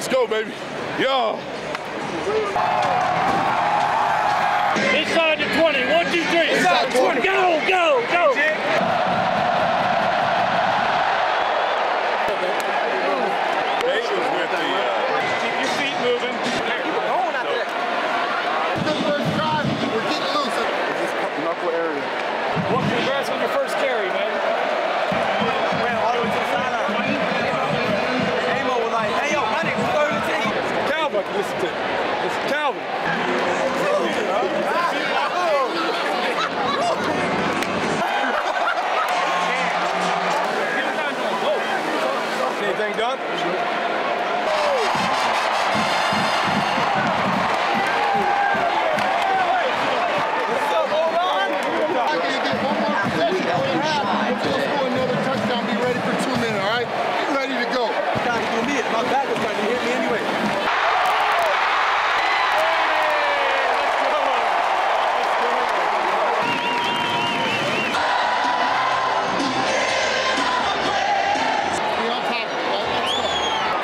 Let's go, baby. Yo. Inside the 20. 1, 2, 3. Inside 20. Go, go, go. Keep your feet moving. Keep going out there. The first drive, we're getting loose. This knuckle area. Well, congrats on your first carry, man. Ran all the way to the sideline. Amo was like, hey, yo, my nigga's 30. Calvin, listen to this is Calvin. Anything done? My back was trying to hit me anyway.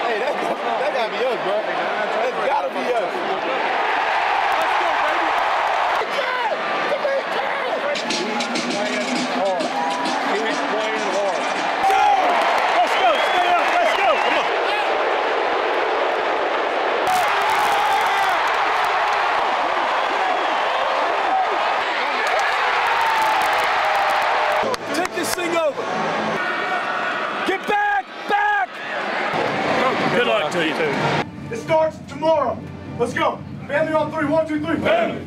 Hey, that gotta be us, bro. That's gotta be us. Let's go, baby. Keep playing hard. Go! Let's go! Stay up! Let's go! Come on! Take this thing over. Get back! Back! Good luck to you, too. It starts tomorrow. Let's go. Family on 3. 1, 2, 3. Family.